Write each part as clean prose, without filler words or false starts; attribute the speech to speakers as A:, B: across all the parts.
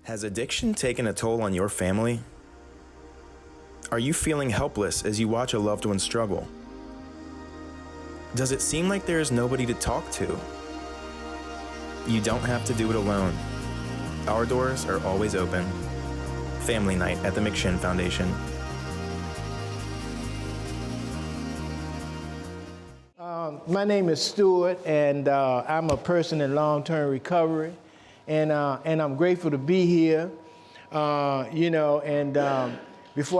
A: Has addiction taken a toll on your family? Are you feeling helpless as you watch a loved one struggle? Does it seem like there is nobody to talk to? You don't have to do it alone. Our doors are always open. Family Night at the McShin Foundation.
B: My name is Stewart, and I'm a person in long-term recovery, and I'm grateful to be here. Before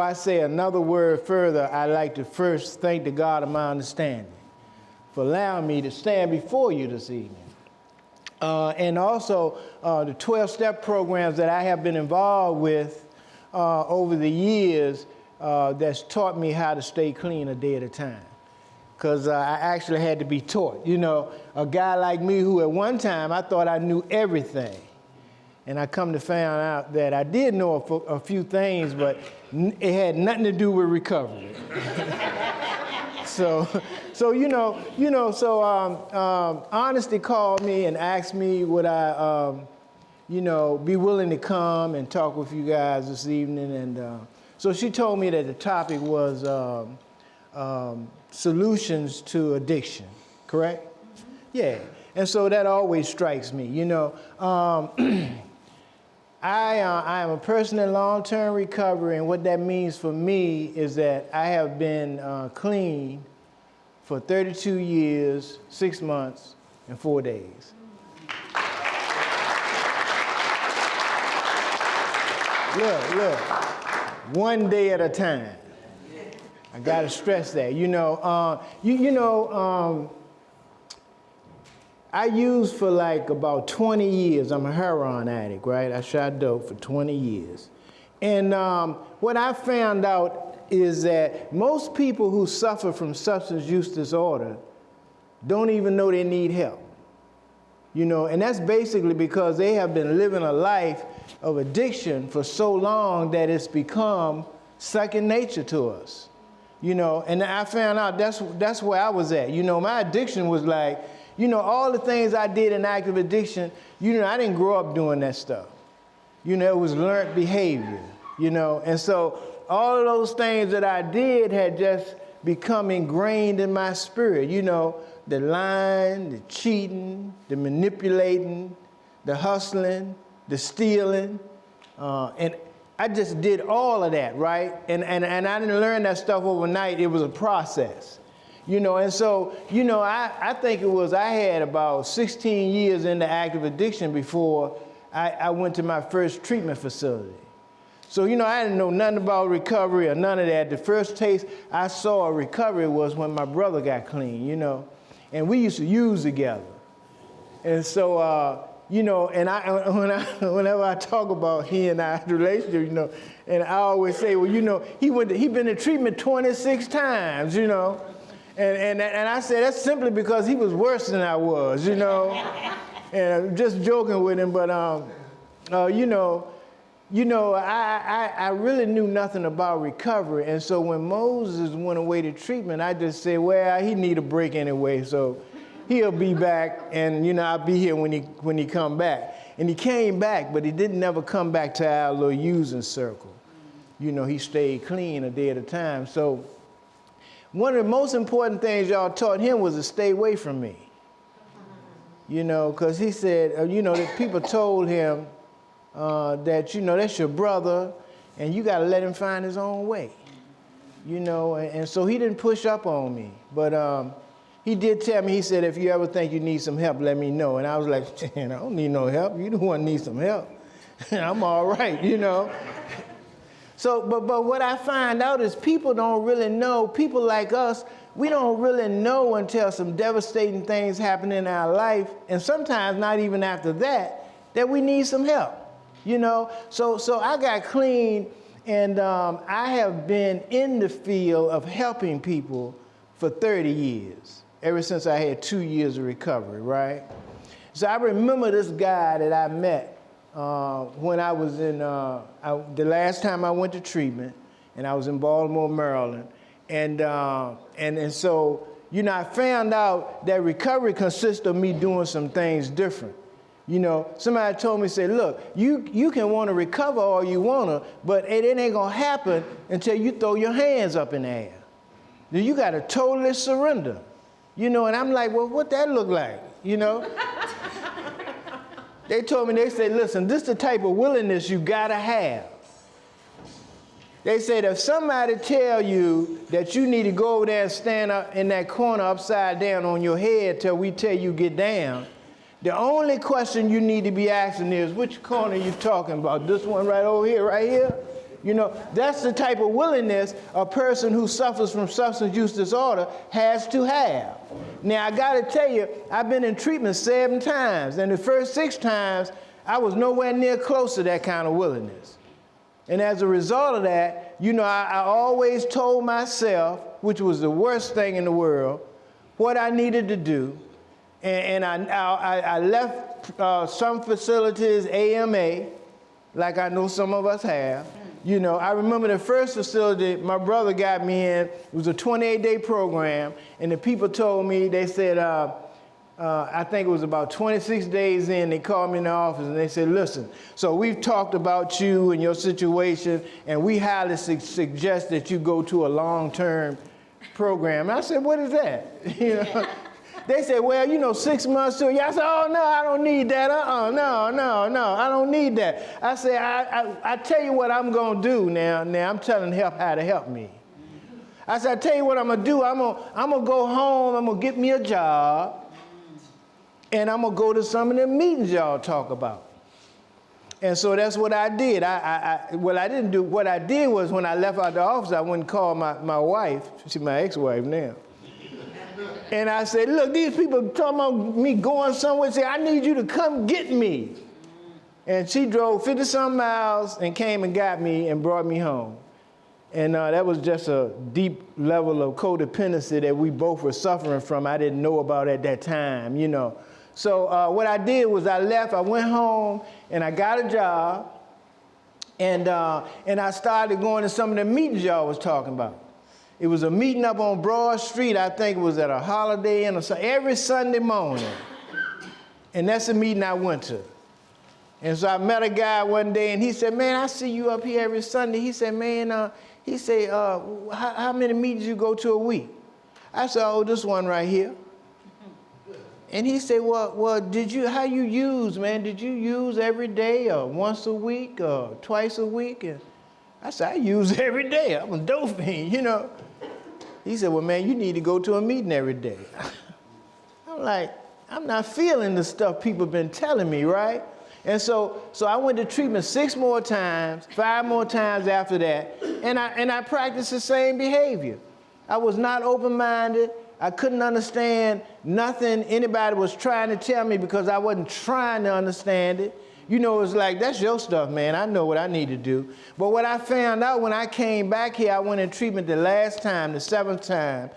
B: I say another word further, I'd like to first thank the God of my understanding for allowing me to stand before you this evening. And also the 12-step programs that I have been involved with over the years that's taught me how to stay clean a day at a time. Because I actually had to be taught. You know, a guy like me who at one time I thought I knew everything. And I come to find out that I did know a few things, but it had nothing to do with recovery. So Honesty called me and asked me would I, be willing to come and talk with you guys this evening. And so she told me that the topic was solutions to addiction, correct? Yeah, and so that always strikes me. I am a person in long-term recovery, and what that means for me is that I have been clean for 32 years, 6 months, and 4 days. Look, 1 day at a time. I gotta stress that. I used for like about 20 years. I'm a heroin addict, right? I shot dope for 20 years. And what I found out is that most people who suffer from substance use disorder don't even know they need help. And that's basically because they have been living a life of addiction for so long that it's become second nature to us. And I found out that's where I was at. My addiction was like, all the things I did in active addiction, I didn't grow up doing that stuff. It was learned behavior, And so all of those things that I did had just become ingrained in my spirit. The lying, the cheating, the manipulating, the hustling, the stealing, and I just did all of that, right? And I didn't learn that stuff overnight. It was a process, And so, I think I had about 16 years into active addiction before I went to my first treatment facility. So, I didn't know nothing about recovery or none of that. The first taste I saw of recovery was when my brother got clean, and we used to use together. And so, whenever I talk about he and I's relationship, and I always say, well, he been in treatment 26 times, And I say that's simply because he was worse than I was, And I'm just joking with him, but I really knew nothing about recovery, and so when Moses went away to treatment, I just said, well, he need a break anyway, so he'll be back, and I'll be here when he come back. And he came back, but he didn't never come back to our little using circle. He stayed clean a day at a time. So one of the most important things y'all taught him was to stay away from me. Because he said, that people told him that, that's your brother, and you got to let him find his own way. And so he didn't push up on me. But he did tell me, he said, if you ever think you need some help, let me know. And I was like, I don't need no help. You the one need some help. I'm all right, So, but what I find out is people don't really know, people like us, we don't really know until some devastating things happen in our life, and sometimes not even after that we need some help, So I got clean, and I have been in the field of helping people for 30 years, ever since I had 2 years of recovery, right? So I remember this guy that I met when I was in, the last time I went to treatment, and I was in Baltimore, Maryland. And so, I found out that recovery consists of me doing some things different. You know, somebody told me, say, look, you can want to recover all you want to, but it ain't going to happen until you throw your hands up in the air. Then you got to totally surrender. You know, and I'm like, well, what that look like, you know? They told me, they said, listen, this is the type of willingness you got to have. They said, if somebody tell you that you need to go over there and stand up in that corner upside down on your head till we tell you get down, the only question you need to be asking is, which corner are you talking about? This one right over here, right here? You know, that's the type of willingness a person who suffers from substance use disorder has to have. Now, I got to tell you, I've been in treatment 7 times, and the first 6 times, I was nowhere near close to that kind of willingness. And as a result of that, you know, I always told myself, which was the worst thing in the world, what I needed to do. And I left some facilities AMA, like I know some of us have. You know, I remember the first facility my brother got me in, it was a 28-day program, and the people told me, they said, I think it was about 26 days in, they called me in the office and they said, listen, so we've talked about you and your situation, and we highly suggest that you go to a long-term program. And I said, what is that? You know? They said, well, you know, 6 months to a year. I said, oh, no, I don't need that. No, I don't need that. I said, I tell you what I'm going to do now. I'm telling help how to help me. I said, I tell you what I'm going to do. I'm going to go home. I'm going to get me a job. And I'm going to go to some of the meetings y'all talk about. And so that's what I did. What I did was when I left out the office, I went and called my wife. She's my ex-wife now. And I said, look, these people talking about me going somewhere, say, I need you to come get me. And she drove 50-some miles and came and got me and brought me home. And that was just a deep level of codependency that we both were suffering from. I didn't know about at that time, you know. So what I did was I left, I went home, and I got a job, and I started going to some of the meetings y'all was talking about. It was a meeting up on Broad Street. I think it was at a Holiday Inn or something, every Sunday morning. And that's the meeting I went to. And so I met a guy one day, and he said, man, I see you up here every Sunday. He said, man, how many meetings you go to a week? I said, oh, this one right here. And he said, well, how you use, man? Did you use every day or once a week or twice a week? And I said, I use every day. I'm a dope fiend, you know. He said, well, man, you need to go to a meeting every day. I'm like, I'm not feeling the stuff people been telling me, right? And so I went to treatment 6 more times, 5 more times after that, and I practiced the same behavior. I was not open-minded. I couldn't understand nothing anybody was trying to tell me because I wasn't trying to understand it. You know, it's like, that's your stuff, man. I know what I need to do. But what I found out when I came back here, I went in treatment the last time, the 7th time,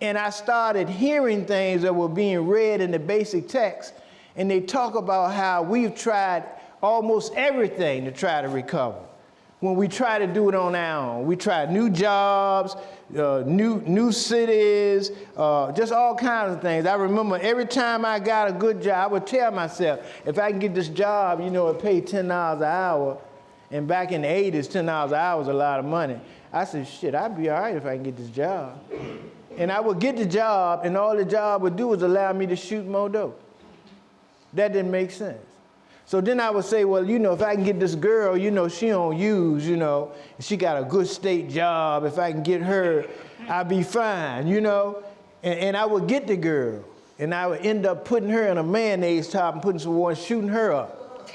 B: and I started hearing things that were being read in the basic text, and they talk about how we've tried almost everything to try to recover. When we try to do it on our own, we tried new jobs, new cities, just all kinds of things. I remember every time I got a good job, I would tell myself, if I can get this job, you know, it paid $10 an hour. And back in the 80s, $10 an hour was a lot of money. I said, shit, I'd be all right if I can get this job. And I would get the job, and all the job would do was allow me to shoot more dope. That didn't make sense. So then I would say, well, you know, if I can get this girl, you know, she don't use, you know, and she got a good state job, if I can get her, I'll be fine, you know. And I would get the girl, and I would end up putting her in a mayonnaise top and putting some water and shooting her up.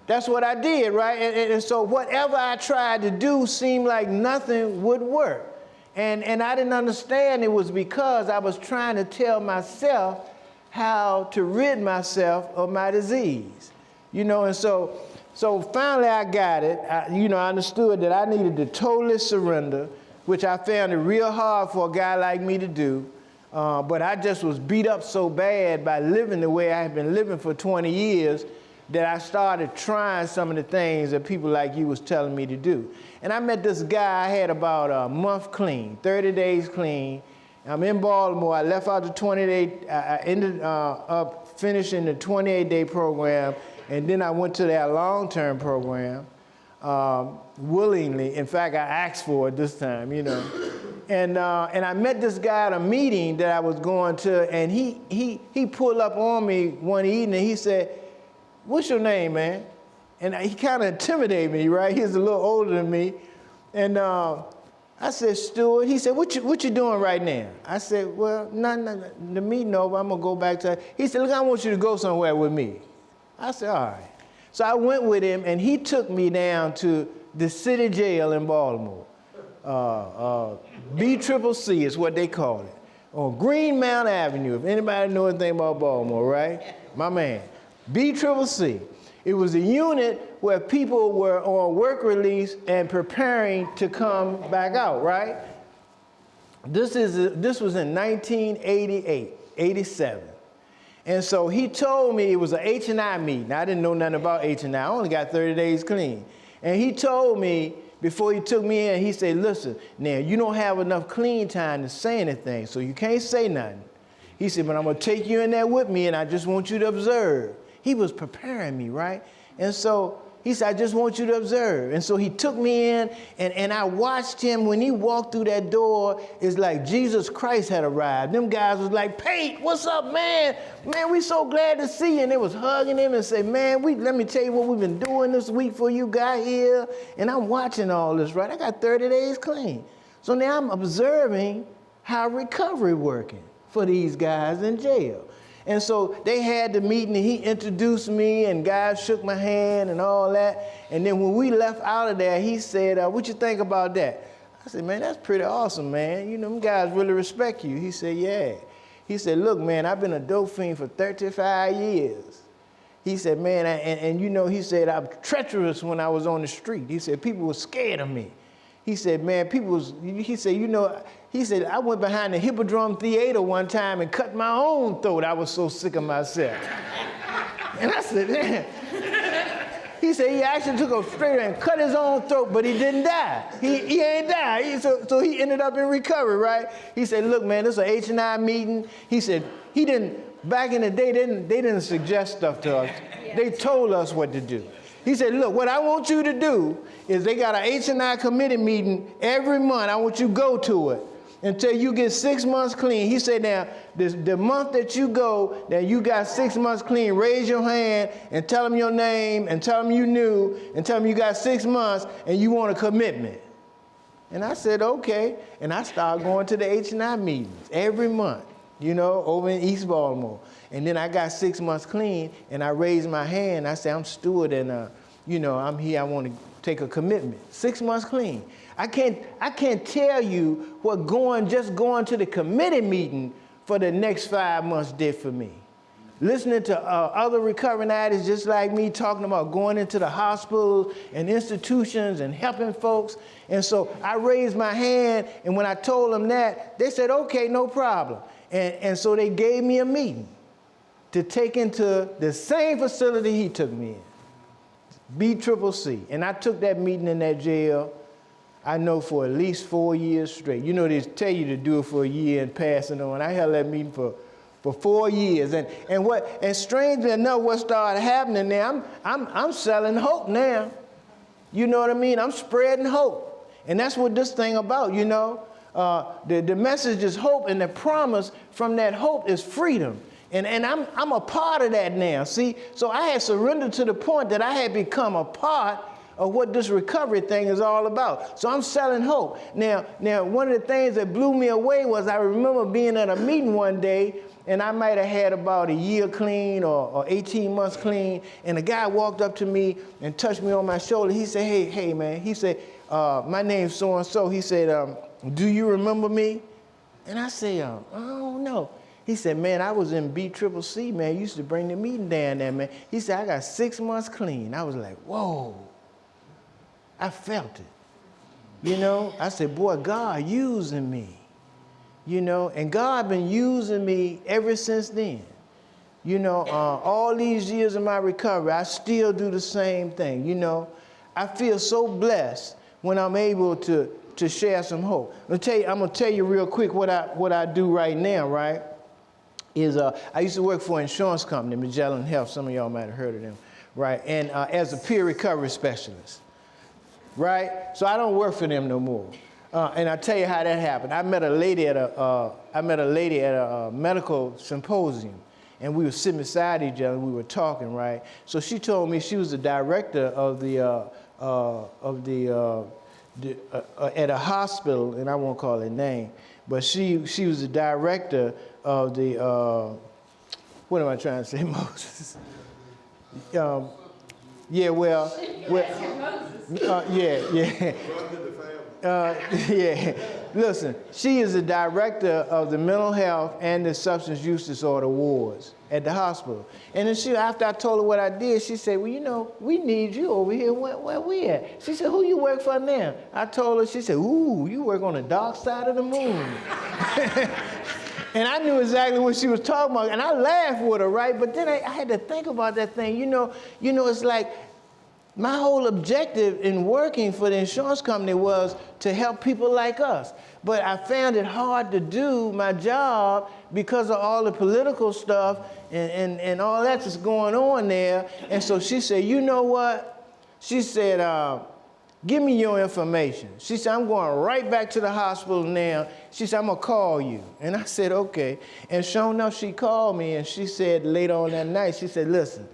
B: That's what I did, right? And so whatever I tried to do seemed like nothing would work. And I didn't understand it was because I was trying to tell myself how to rid myself of my disease. You know, and so finally I got it. I understood that I needed to totally surrender, which I found it real hard for a guy like me to do. But I just was beat up so bad by living the way I had been living for 20 years that I started trying some of the things that people like you was telling me to do. And I met this guy, I had about a month clean, 30 days clean, I'm in Baltimore. I left out the 28, I ended up finishing the 28-day program, and then I went to that long-term program willingly. In fact, I asked for it this time, you know. And I met this guy at a meeting that I was going to, and he pulled up on me one evening. He said, "What's your name, man?" And he kind of intimidated me, right? He was a little older than me. And I said, "Stewart." He said, what you doing right now? I said, "Well, nothing, the meeting over, I'm gonna go back to." He said, "Look, I want you to go somewhere with me." I said, "All right." So I went with him, and he took me down to the city jail in Baltimore. BCCC is what they call it, on Greenmount Avenue. If anybody knows anything about Baltimore, right? My man, BCCC. It was a unit where people were on work release and preparing to come back out, right? This was in 1988, 87. And so he told me it was an H&I meeting. I didn't know nothing about H&I. I only got 30 days clean. And he told me, before he took me in, he said, "Listen, now you don't have enough clean time to say anything, so you can't say nothing." He said, "But I'm gonna take you in there with me, and I just want you to observe." He was preparing me, right? And so he said, "I just want you to observe." And so he took me in, and I watched him. When he walked through that door, it's like Jesus Christ had arrived. Them guys was like, "Pate, what's up, man? Man, we so glad to see you." And they was hugging him and say, "Man, let me tell you what we've been doing this week for you got here." And I'm watching all this, right? I got 30 days clean. So now I'm observing how recovery working for these guys in jail. And so they had the meeting, and he introduced me, and guys shook my hand and all that. And then when we left out of there, he said, "What you think about that?" I said, "Man, that's pretty awesome, man. You know, them guys really respect you." He said, "Yeah." He said, "Look, man, I've been a dope fiend for 35 years. He said, "Man, and you know," he said, "I'm treacherous when I was on the street." He said, "People were scared of me." He said, "Man, he said, you know," he said, "I went behind the Hippodrome Theater one time and cut my own throat. I was so sick of myself." And I said, "Man." He said he actually took a straight and cut his own throat, but he didn't die. He ain't died. So he ended up in recovery, right? He said, "Look, man, this is an H&I meeting." He said, he didn't, back in the day, they didn't suggest stuff to us. They told us what to do. He said, "Look, what I want you to do is they got an H&I committee meeting every month. I want you to go to it until you get 6 months clean." He said, "Now, the month that you go, that you got 6 months clean, raise your hand and tell them your name and tell them you knew and tell them you got 6 months and you want a commitment." And I said, "Okay." And I started going to the H&I meetings every month, you know, over in East Baltimore. And then I got 6 months clean, and I raised my hand. I said, "I'm Stewart, and you know, I'm here. I want to take a commitment." 6 months clean. I can't tell you what just going to the committee meeting for the next 5 months did for me. Listening to other recovering addicts just like me talking about going into the hospitals and institutions and helping folks. And so I raised my hand, and when I told them that, they said, "Okay, no problem." And so they gave me a meeting to take into the same facility he took me in, BCCC. And I took that meeting in that jail, I know, for at least 4 years straight. You know, they tell you to do it for a year and pass it on. I held that meeting for 4 years. And strangely enough, what started happening now, I'm selling hope now. You know what I mean? I'm spreading hope. And that's what this thing about, you know. The message is hope, and the promise from that hope is freedom. And I'm a part of that now, see? So I had surrendered to the point that I had become a part of what this recovery thing is all about. So I'm selling hope. Now, one of the things that blew me away was I remember being at a meeting one day, and I might have had about a year clean or 18 months clean, and a guy walked up to me and touched me on my shoulder. He said, hey, man. He said, "My name's so-and-so." He said, "Do you remember me?" And I said, "I don't know." He said, "Man, I was in BCCC, man. You used to bring the meeting down there, man." He said, "I got 6 months clean." I was like, whoa. I felt it. You know, I said, boy, God using me. You know, and God been using me ever since then. You know, all these years of my recovery, I still do the same thing. You know, I feel so blessed when I'm able to to share some hope. I'm gonna tell you real quick what I do right now, right? Is I used to work for an insurance company, Magellan Health. Some of y'all might have heard of them, right? And as a peer recovery specialist, right? So I don't work for them no more. And I'll tell you how that happened. I met a lady at a medical symposium, and we were sitting beside each other, and we were talking, right? So she told me she was the director of at a hospital, and I won't call her name, but she was the director of the, what am I trying to say, Moses? Yeah, yeah. Listen, she is the director of the mental health and the substance use disorder wards at the hospital. And then after I told her what I did, she said, well, you know, we need you over here where we at. She said, who you work for now? I told her, she said, ooh, you work on the dark side of the moon. And I knew exactly what she was talking about, and I laughed with her, right? But then I had to think about that thing. You know, it's like my whole objective in working for the insurance company was to help people like us. But I found it hard to do my job because of all the political stuff and all that's just going on there. And so she said, you know what? She said, give me your information. She said, I'm going right back to the hospital now. She said, I'm going to call you. And I said, okay. And sure enough, she called me, and she said later on that night, she said, listen,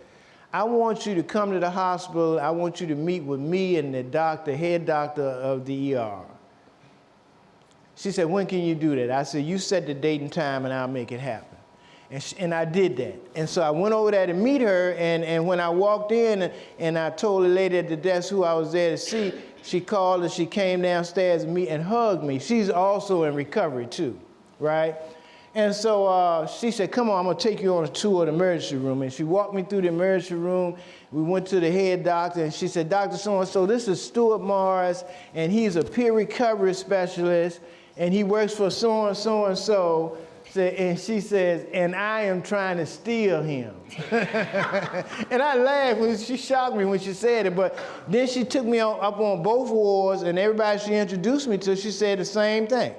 B: I want you to come to the hospital. I want you to meet with me and the head doctor of the ER. She said, when can you do that? I said, you set the date and time, and I'll make it happen. And I did that. And so I went over there to meet her, and when I walked in and I told the lady at the desk who I was there to see, she called and she came downstairs and hugged me. She's also in recovery too, right? And so she said, come on, I'm gonna take you on a tour of the emergency room. And she walked me through the emergency room. We went to the head doctor, and she said, Dr. So-and-so, this is Stewart Morris, and he's a peer recovery specialist, and he works for so-and-so. And she says, and I am trying to steal him. And I laughed. She shocked me when she said it. But then she took me up on both wards, and everybody she introduced me to, she said the same thing.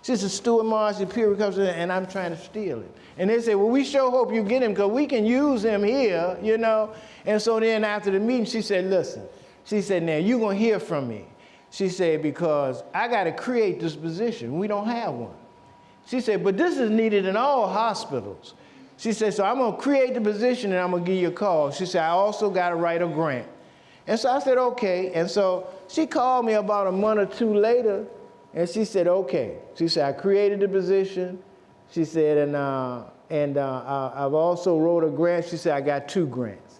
B: She said, Stewart Morris, Peer Recovery, and I'm trying to steal him. And they said, well, we sure hope you get him, because we can use him here, you know. And so then after the meeting, she said, listen. She said, now you're going to hear from me. She said, because I got to create this position. We don't have one. She said, but this is needed in all hospitals. She said, so I'm going to create the position, and I'm going to give you a call. She said, I also got to write a grant. And so I said, okay. And so she called me about a month or two later, and she said, okay. She said, I created the position. She said, and I've also wrote a grant. She said, I got 2 grants.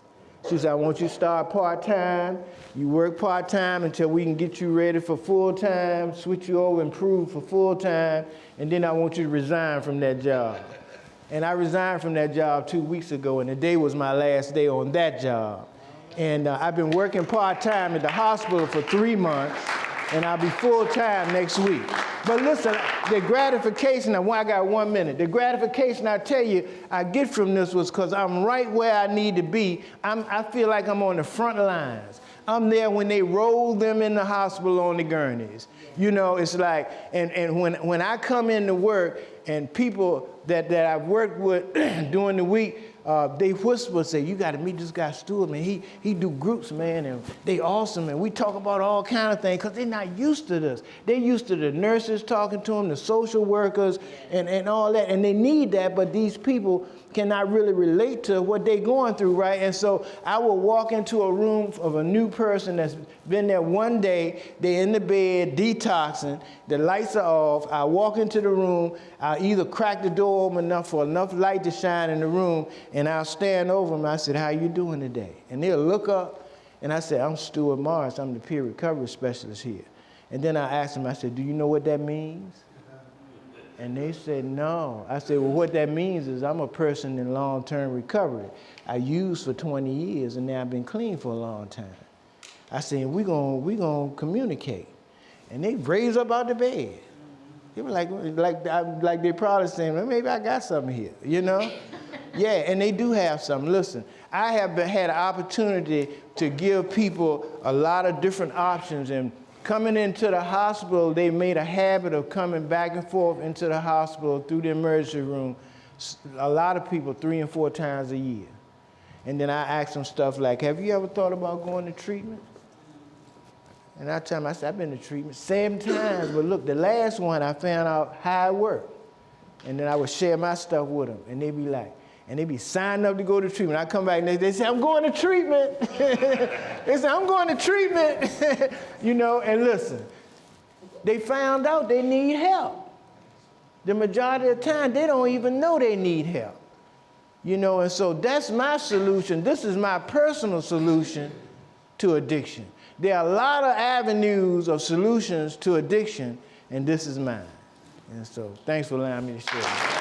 B: She said, I want you to start part-time. You work part-time until we can get you ready for full-time, switch you over and prove for full-time, and then I want you to resign from that job. And I resigned from that job 2 weeks ago, and today was my last day on that job. And I've been working part-time at the hospital for 3 months, and I'll be full-time next week. But listen, the gratification, I got 1 minute. The gratification I tell you I get from this was because I'm right where I need to be. I feel like I'm on the front lines. I'm there when they roll them in the hospital on the gurneys. You know, it's like, and when I come into work and people that I've worked with during the week, they whisper, say, you got to meet this guy Stewart, man. He do groups, man, and they awesome, and we talk about all kind of things because they're not used to this. They're used to the nurses talking to them, the social workers, and all that, and they need that, but these people cannot really relate to what they're going through, right? And so I will walk into a room of a new person that's been there one day, they're in the bed, detoxing, the lights are off, I walk into the room, I either crack the door open enough for enough light to shine in the room, and I'll stand over them, I said, how you doing today? And they'll look up, and I said, I'm Stewart Morris, I'm the peer recovery specialist here. And then I asked them, I said, do you know what that means? And they said, no. I said, well, what that means is I'm a person in long-term recovery. I used for 20 years, and now I've been clean for a long time. I said, we're gonna communicate. And they raised up out the bed. They were like they probably saying, well, maybe I got something here, you know? Yeah, and they do have something. Listen, I have had an opportunity to give people a lot of different options, and Coming into the hospital, they made a habit of coming back and forth into the hospital through the emergency room, a lot of people 3 and 4 times a year. And then I asked them stuff like, have you ever thought about going to treatment? And I tell them, I said, I've been to treatment 7 times, but look, the last one I found out how it worked. And then I would share my stuff with them, and they'd be like, and they'd be signing up to go to treatment. I come back and they say, I'm going to treatment. They say, I'm going to treatment. You know, and listen, they found out they need help. The majority of the time, they don't even know they need help. You know, and so that's my solution. This is my personal solution to addiction. There are a lot of avenues of solutions to addiction, and this is mine. And so thanks for allowing me to share.